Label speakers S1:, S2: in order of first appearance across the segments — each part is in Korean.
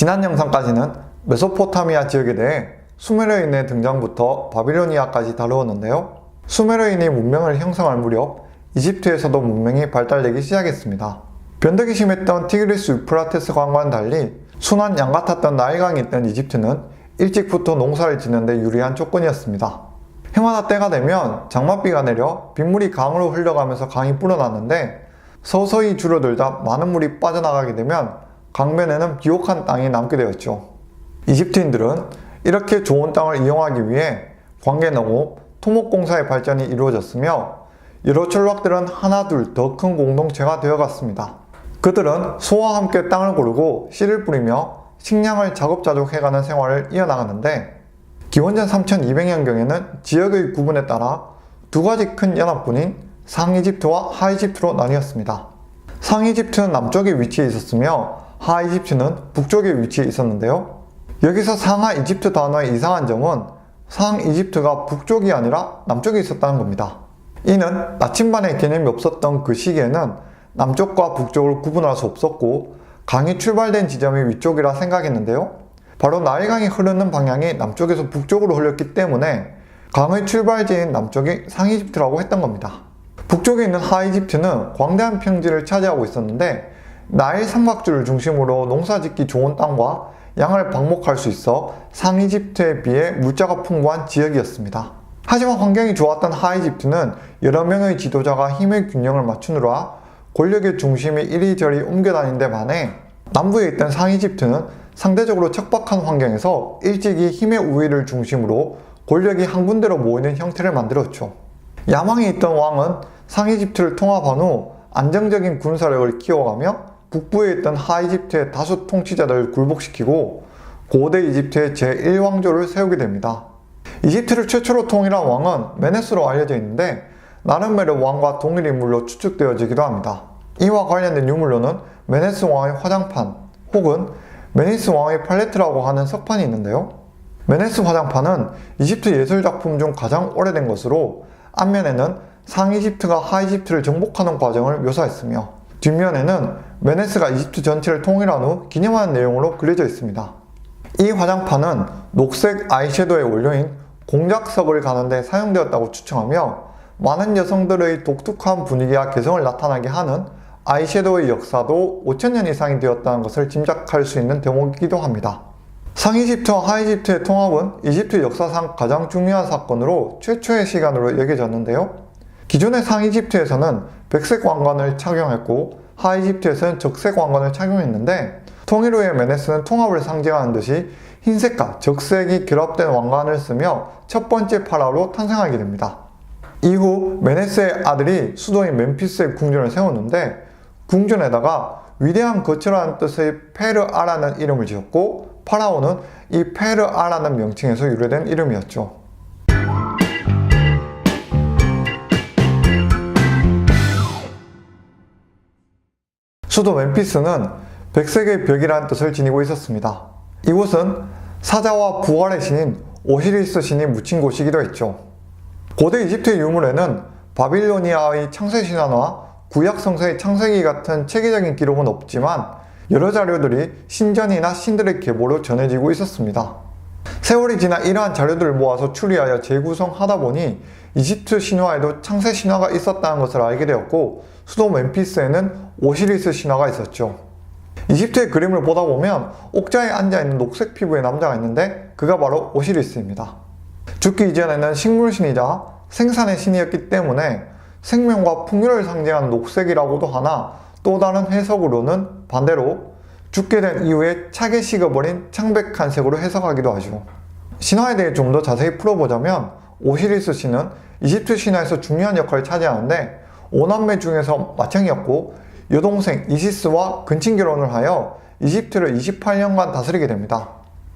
S1: 지난 영상까지는 메소포타미아 지역에 대해 수메르인의 등장부터 바빌로니아까지 다루었는데요. 수메르인이 문명을 형성할 무렵 이집트에서도 문명이 발달되기 시작했습니다. 변덕이 심했던 티그리스 유프라테스 강과는 달리 순한 양 같았던 나일강이 있던 이집트는 일찍부터 농사를 짓는 데 유리한 조건이었습니다. 해마다 때가 되면 장맛비가 내려 빗물이 강으로 흘러가면서 강이 불어났는데 서서히 줄어들다 많은 물이 빠져나가게 되면 강변에는 비옥한 땅이 남게 되었죠. 이집트인들은 이렇게 좋은 땅을 이용하기 위해 관계농업, 토목공사의 발전이 이루어졌으며 여러 촌락들은 하나 둘 더 큰 공동체가 되어갔습니다. 그들은 소와 함께 땅을 고르고 씨를 뿌리며 식량을 자급자족해가는 생활을 이어나가는데 기원전 3200년경에는 지역의 구분에 따라 두 가지 큰 연합군인 상이집트와 하이집트로 나뉘었습니다. 상이집트는 남쪽에 위치해 있었으며 하이집트는 북쪽에 위치해 있었는데요. 여기서 상하이집트 단어의 이상한 점은 상이집트가 북쪽이 아니라 남쪽에 있었다는 겁니다. 이는 나침반의 개념이 없었던 그 시기에는 남쪽과 북쪽을 구분할 수 없었고 강이 출발된 지점이 위쪽이라 생각했는데요. 바로 나일강이 흐르는 방향이 남쪽에서 북쪽으로 흘렀기 때문에 강의 출발지인 남쪽이 상이집트라고 했던 겁니다. 북쪽에 있는 하이집트는 광대한 평지를 차지하고 있었는데 나일 삼각주를 중심으로 농사짓기 좋은 땅과 양을 방목할 수 있어 상이집트에 비해 물자가 풍부한 지역이었습니다. 하지만 환경이 좋았던 하이집트는 여러 명의 지도자가 힘의 균형을 맞추느라 권력의 중심이 이리저리 옮겨다닌 데 반해 남부에 있던 상이집트는 상대적으로 척박한 환경에서 일찍이 힘의 우위를 중심으로 권력이 한 군데로 모이는 형태를 만들었죠. 야망이 있던 왕은 상이집트를 통합한 후 안정적인 군사력을 키워가며 북부에 있던 하이집트의 다수 통치자들을 굴복시키고 고대 이집트의 제1왕조를 세우게 됩니다. 이집트를 최초로 통일한 왕은 메네스로 알려져 있는데 나름메르 왕과 동일 인물로 추측되어지기도 합니다. 이와 관련된 유물로는 메네스 왕의 화장판 혹은 메니스 왕의 팔레트라고 하는 석판이 있는데요. 메네스 화장판은 이집트 예술작품 중 가장 오래된 것으로 앞면에는 상이집트가 하이집트를 정복하는 과정을 묘사했으며 뒷면에는 메네스가 이집트 전체를 통일한 후 기념하는 내용으로 그려져 있습니다. 이 화장판은 녹색 아이섀도우의 원료인 공작석을 가는 데 사용되었다고 추정하며 많은 여성들의 독특한 분위기와 개성을 나타나게 하는 아이섀도우의 역사도 5000년 이상이 되었다는 것을 짐작할 수 있는 대목이기도 합니다. 상이집트와 하이집트의 통합은 이집트 역사상 가장 중요한 사건으로 최초의 시간으로 여겨졌는데요. 기존의 상이집트에서는 백색 왕관을 착용했고 하이집트에서는 적색 왕관을 착용했는데 통일 후에 메네스는 통합을 상징하는 듯이 흰색과 적색이 결합된 왕관을 쓰며 첫 번째 파라오로 탄생하게 됩니다. 이후 메네스의 아들이 수도인 멤피스에 궁전을 세웠는데 궁전에다가 위대한 거처라는 뜻의 페르아라는 이름을 지었고 파라오는 이 페르아라는 명칭에서 유래된 이름이었죠. 수도 멤피스는 백색의 벽이라는 뜻을 지니고 있었습니다. 이곳은 사자와 부활의 신인 오시리스 신이 묻힌 곳이기도 했죠. 고대 이집트의 유물에는 바빌로니아의 창세신화와 구약 성서의 창세기 같은 체계적인 기록은 없지만 여러 자료들이 신전이나 신들의 계보로 전해지고 있었습니다. 세월이 지나 이러한 자료들을 모아서 추리하여 재구성하다 보니 이집트 신화에도 창세 신화가 있었다는 것을 알게 되었고 수도 멤피스에는 오시리스 신화가 있었죠. 이집트의 그림을 보다 보면 옥자에 앉아있는 녹색 피부의 남자가 있는데 그가 바로 오시리스입니다. 죽기 이전에는 식물신이자 생산의 신이었기 때문에 생명과 풍요를 상징하는 녹색이라고도 하나 또 다른 해석으로는 반대로 죽게 된 이후에 차게 식어버린 창백한 색으로 해석하기도 하죠. 신화에 대해 좀 더 자세히 풀어보자면 오시리스 신은 이집트 신화에서 중요한 역할을 차지하는데 5남매 중에서 맏형이었고 여동생 이시스와 근친 결혼을 하여 이집트를 28년간 다스리게 됩니다.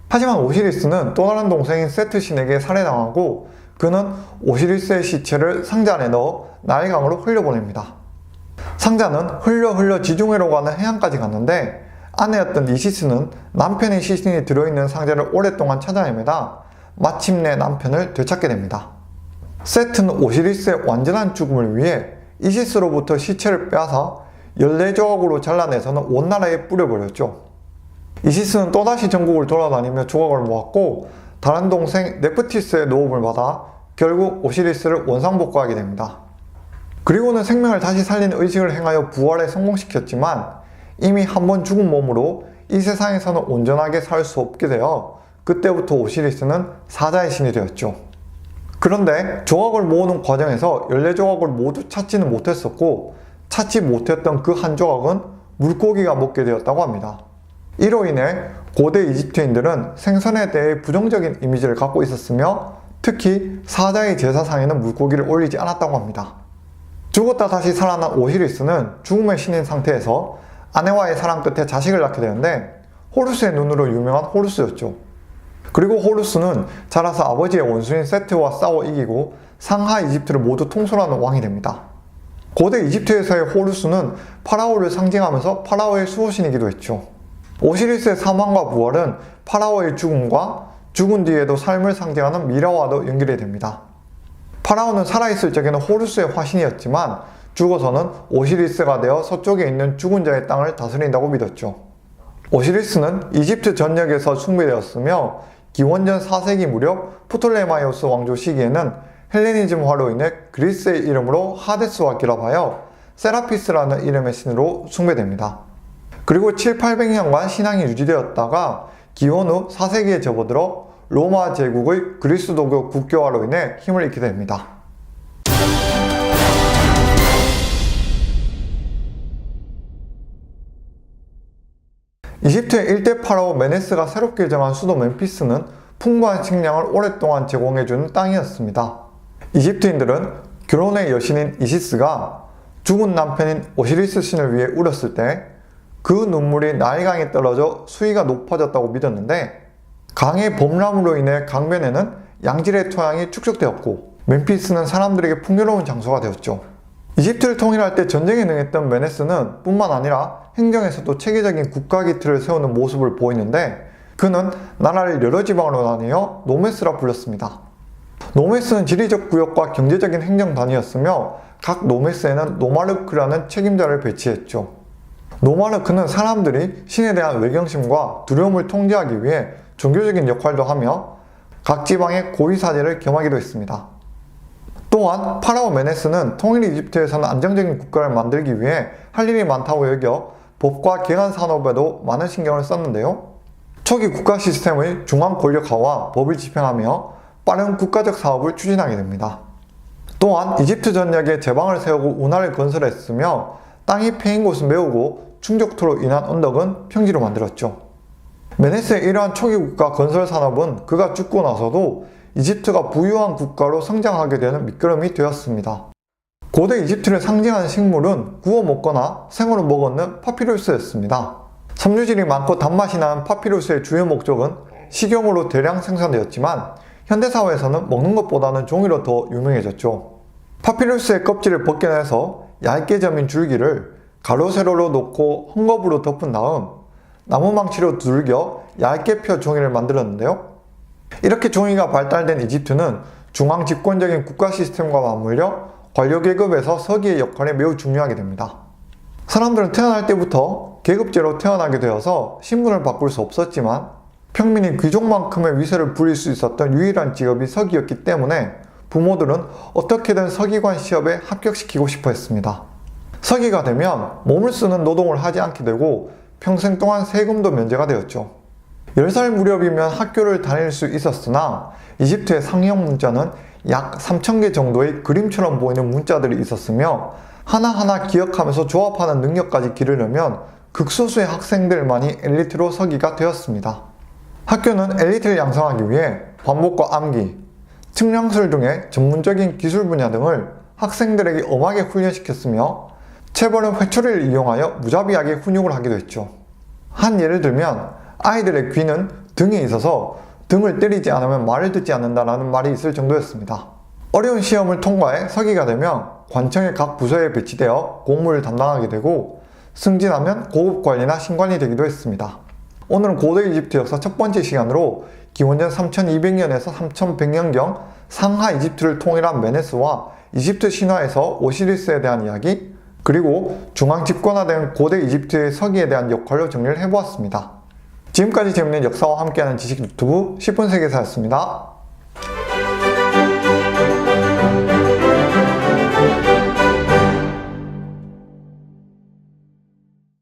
S1: 하지만 오시리스는 또 다른 동생인 세트 신에게 살해당하고 그는 오시리스의 시체를 상자 안에 넣어 나일강으로 흘려보냅니다. 상자는 흘러 지중해로 가는 해안까지 갔는데 아내였던 이시스는 남편의 시신이 들어있는 상자를 오랫동안 찾아 헤매다 마침내 남편을 되찾게 됩니다. 세트는 오시리스의 완전한 죽음을 위해 이시스로부터 시체를 빼앗아 14조각으로 잘라내서는 온 나라에 뿌려버렸죠. 이시스는 또다시 전국을 돌아다니며 조각을 모았고 다른 동생 네프티스의 도움을 받아 결국 오시리스를 원상복구하게 됩니다. 그리고는 생명을 다시 살리는 의식을 행하여 부활에 성공시켰지만 이미 한 번 죽은 몸으로 이 세상에서는 온전하게 살 수 없게 되어 그때부터 오시리스는 사자의 신이 되었죠. 그런데 조각을 모으는 과정에서 14조각을 모두 찾지는 못했었고 찾지 못했던 그 한 조각은 물고기가 먹게 되었다고 합니다. 이로 인해 고대 이집트인들은 생선에 대해 부정적인 이미지를 갖고 있었으며 특히 사자의 제사상에는 물고기를 올리지 않았다고 합니다. 죽었다 다시 살아난 오시리스는 죽음의 신인 상태에서 아내와의 사랑 끝에 자식을 낳게 되는데 호루스의 눈으로 유명한 호루스였죠. 그리고 호루스는 자라서 아버지의 원수인 세트와 싸워 이기고 상하 이집트를 모두 통솔하는 왕이 됩니다. 고대 이집트에서의 호루스는 파라오를 상징하면서 파라오의 수호신이기도 했죠. 오시리스의 사망과 부활은 파라오의 죽음과 죽은 뒤에도 삶을 상징하는 미라와도 연결이 됩니다. 파라오는 살아있을 적에는 호루스의 화신이었지만 죽어서는 오시리스가 되어 서쪽에 있는 죽은 자의 땅을 다스린다고 믿었죠. 오시리스는 이집트 전역에서 숭배되었으며 기원전 4세기 무렵 프톨레마이오스 왕조 시기에는 헬레니즘화로 인해 그리스의 이름으로 하데스와 결합하여 세라피스라는 이름의 신으로 숭배됩니다. 그리고 700~800년간 신앙이 유지되었다가 기원 후 4세기에 접어들어 로마 제국의 그리스도교 국교화로 인해 힘을 잃게 됩니다. 이집트의 일대 파라오 메네스가 새롭게 정한 수도 멤피스는 풍부한 식량을 오랫동안 제공해주는 땅이었습니다. 이집트인들은 결혼의 여신인 이시스가 죽은 남편인 오시리스 신을 위해 울었을 때 그 눈물이 나일강에 떨어져 수위가 높아졌다고 믿었는데 강의 범람으로 인해 강변에는 양질의 토양이 축적되었고 멤피스는 사람들에게 풍요로운 장소가 되었죠. 이집트를 통일할 때 전쟁에 능했던 메네스는 뿐만 아니라 행정에서도 체계적인 국가 기틀을 세우는 모습을 보이는데 그는 나라를 여러 지방으로 나뉘어 노메스라 불렸습니다. 노메스는 지리적 구역과 경제적인 행정 단위였으며 각 노메스에는 노마르크라는 책임자를 배치했죠. 노마르크는 사람들이 신에 대한 외경심과 두려움을 통제하기 위해 종교적인 역할도 하며 각 지방의 고위사제를 겸하기도 했습니다. 또한 파라오 메네스는 통일 이집트에서는 안정적인 국가를 만들기 위해 할 일이 많다고 여겨 법과 경안 산업에도 많은 신경을 썼는데요. 초기 국가 시스템의 중앙 권력화와 법을 집행하며 빠른 국가적 사업을 추진하게 됩니다. 또한 이집트 전역에 제방을 세우고 운하를 건설했으며 땅이 패인 곳을 메우고 충족토로 인한 언덕은 평지로 만들었죠. 메네스의 이러한 초기 국가 건설 산업은 그가 죽고 나서도 이집트가 부유한 국가로 성장하게 되는 밑거름이 되었습니다. 고대 이집트를 상징하는 식물은 구워 먹거나 생으로 먹는 파피루스였습니다. 섬유질이 많고 단맛이 나는 파피루스의 주요 목적은 식용으로 대량 생산되었지만 현대사회에서는 먹는 것보다는 종이로 더 유명해졌죠. 파피루스의 껍질을 벗겨내서 얇게 점인 줄기를 가로 세로로 놓고 헝겊으로 덮은 다음 나무망치로 두들겨 얇게 펴 종이를 만들었는데요. 이렇게 종이가 발달된 이집트는 중앙 집권적인 국가 시스템과 맞물려 관료계급에서 서기의 역할이 매우 중요하게 됩니다. 사람들은 태어날 때부터 계급제로 태어나게 되어서 신분을 바꿀 수 없었지만 평민이 귀족만큼의 위세를 부릴 수 있었던 유일한 직업이 서기였기 때문에 부모들은 어떻게든 서기관 시험에 합격시키고 싶어 했습니다. 서기가 되면 몸을 쓰는 노동을 하지 않게 되고 평생 동안 세금도 면제가 되었죠. 10살 무렵이면 학교를 다닐 수 있었으나 이집트의 상형 문자는 약 3,000개 정도의 그림처럼 보이는 문자들이 있었으며 하나하나 기억하면서 조합하는 능력까지 기르려면 극소수의 학생들만이 엘리트로 서기가 되었습니다. 학교는 엘리트를 양성하기 위해 반복과 암기, 측량술 등의 전문적인 기술 분야 등을 학생들에게 엄하게 훈련시켰으며 체벌은 회초리를 이용하여 무자비하게 훈육을 하기도 했죠. 한 예를 들면 아이들의 귀는 등에 있어서 등을 때리지 않으면 말을 듣지 않는다라는 말이 있을 정도였습니다. 어려운 시험을 통과해 서기가 되면 관청의 각 부서에 배치되어 공무를 담당하게 되고 승진하면 고급 관리나 신관이 되기도 했습니다. 오늘은 고대 이집트 역사 첫 번째 시간으로 기원전 3200년에서 3100년경 상하 이집트를 통일한 메네스와 이집트 신화에서 오시리스에 대한 이야기, 그리고 중앙 집권화된 고대 이집트의 서기에 대한 역할로 정리를 해보았습니다. 지금까지 재밌는 역사와 함께하는 지식 유튜브 10분 세계사였습니다.